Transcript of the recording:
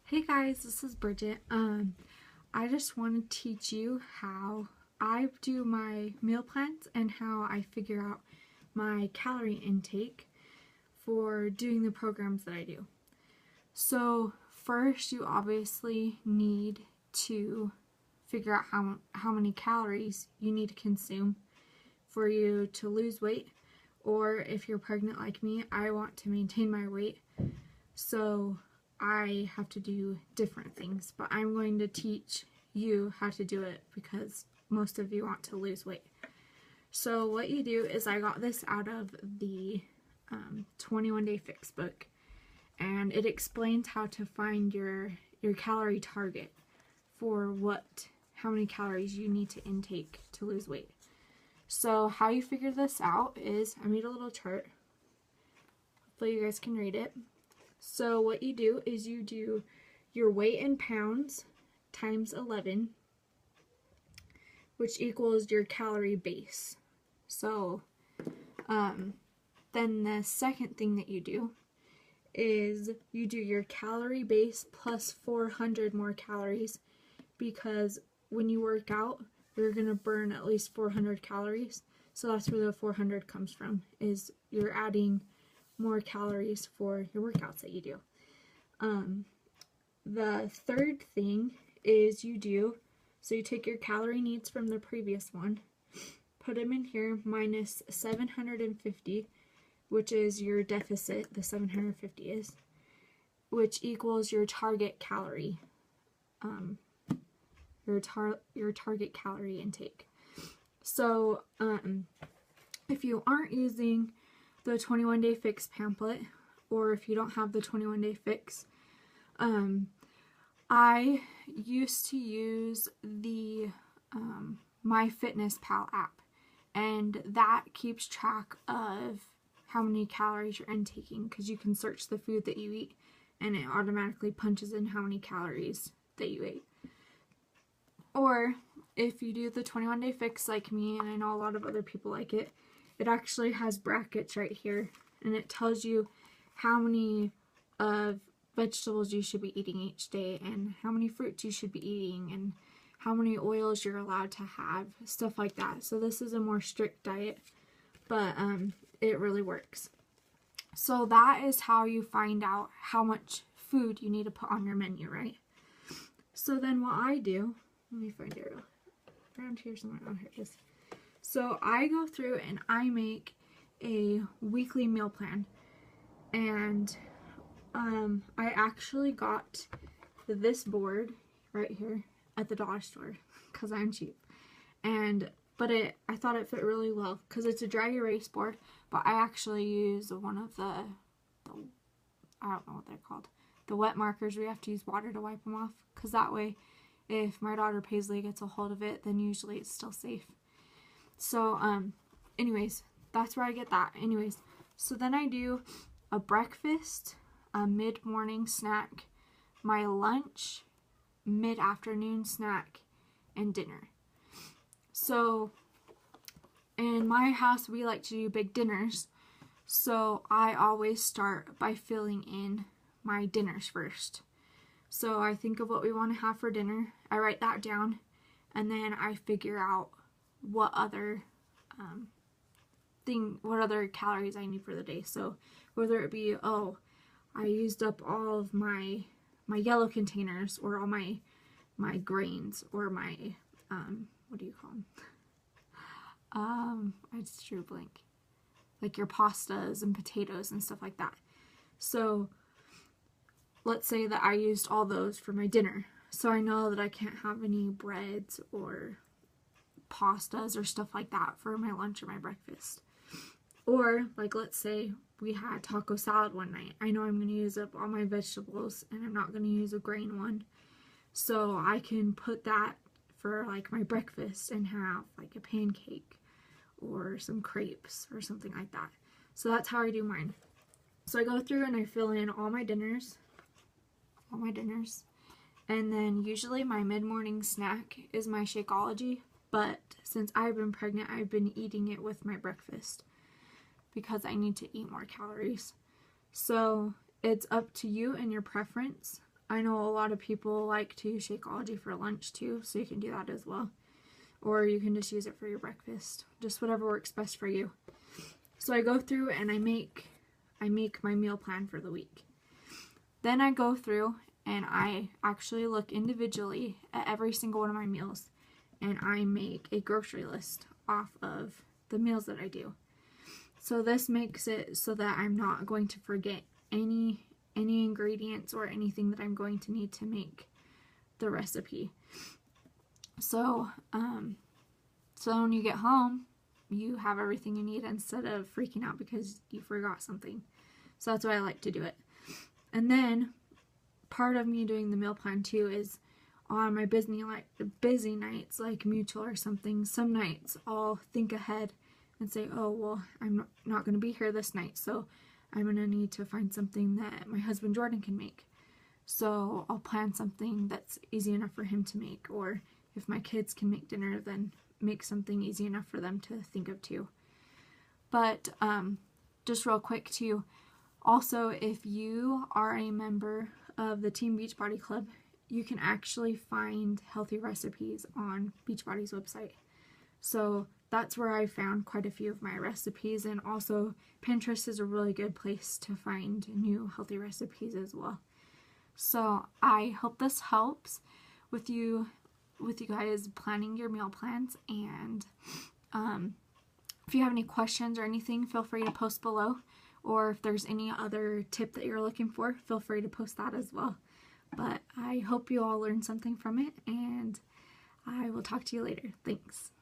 Hey guys, this is Bridget. I just want to teach you how I do my meal plans and how I figure out my calorie intake for doing the programs that I do. So first, you obviously need to figure out how many calories you need to consume for you to lose weight, or if you're pregnant like me, I want to maintain my weight. So I have to do different things, but I'm going to teach you how to do it because most of you want to lose weight. So what you do is, I got this out of the 21 Day Fix book, and it explains how to find your calorie target for how many calories you need to intake to lose weight. So how you figure this out is, I made a little chart. Hopefully you guys can read it. So what you do is you do your weight in pounds times 11, which equals your calorie base. So then the second thing that you do is you do your calorie base plus 400 more calories, because when you work out, you're going to burn at least 400 calories. So that's where the 400 comes from, is you're adding more calories for your workouts that you do. The third thing is you take your calorie needs from the previous one, put them in here, minus 750, which is your deficit, the 750 is, which equals your target calorie, your target calorie intake. So if you aren't using the 21 Day Fix pamphlet, or if you don't have the 21 Day Fix, I used to use the MyFitnessPal app, and that keeps track of how many calories you're intaking, because you can search the food that you eat and it automatically punches in how many calories that you ate. Or if you do the 21 Day Fix like me, and I know a lot of other people like it, it actually has brackets right here, and it tells you how many of vegetables you should be eating each day, and how many fruits you should be eating, and how many oils you're allowed to have, stuff like that. So this is a more strict diet, but it really works. So that is how you find out how much food you need to put on your menu, right? So then what I do, let me find it around here somewhere. Oh, here it is. So I go through and I make a weekly meal plan, and I actually got this board right here at the dollar store because I'm cheap, but I thought it fit really well because it's a dry erase board, but I actually use one of the I don't know what they're called, the wet markers. We have to use water to wipe them off, because that way if my daughter Paisley gets a hold of it, then usually it's still safe. So anyways, that's where I get that. Anyways, so then I do a breakfast, a mid-morning snack, my lunch, mid-afternoon snack, and dinner. So in my house, we like to do big dinners, so I always start by filling in my dinners first. So I think of what we want to have for dinner, I write that down, and then I figure out what other calories I need for the day. So whether it be, I used up all of my yellow containers, or all my grains, or my what do you call them? I just drew a blank. Like your pastas and potatoes and stuff like that. So let's say that I used all those for my dinner. So I know that I can't have any breads or pastas or stuff like that for my lunch or my breakfast. Or like, let's say we had taco salad one night. I know I'm going to use up all my vegetables, and I'm not going to use a grain one. So I can put that for like my breakfast and have like a pancake or some crepes or something like that. So that's how I do mine. So I go through and I fill in all my dinners, and then usually my mid-morning snack is my Shakeology, but since I've been pregnant, I've been eating it with my breakfast because I need to eat more calories. So it's up to you and your preference. I know a lot of people like to use Shakeology for lunch too, so you can do that as well. Or you can just use it for your breakfast. Just whatever works best for you. So I go through and I make my meal plan for the week. Then I go through and I actually look individually at every single one of my meals, and I make a grocery list off of the meals that I do. So this makes it so that I'm not going to forget any ingredients or anything that I'm going to need to make the recipe. So when you get home, you have everything you need instead of freaking out because you forgot something. So that's why I like to do it. And part of me doing the meal plan too is on my busy nights like Mutual or something. Some nights I'll think ahead and say, oh, well, I'm not going to be here this night, so I'm going to need to find something that my husband Jordan can make. So I'll plan something that's easy enough for him to make, or if my kids can make dinner, then make something easy enough for them to think of too. But just real quick too, also if you are a member of the Team Beachbody Club, you can actually find healthy recipes on Beachbody's website. So that's where I found quite a few of my recipes, and also Pinterest is a really good place to find new healthy recipes as well. So I hope this helps with you guys planning your meal plans, and if you have any questions or anything, feel free to post below, or if there's any other tip that you're looking for, feel free to post that as well. But I hope you all learned something from it, and I will talk to you later. Thanks.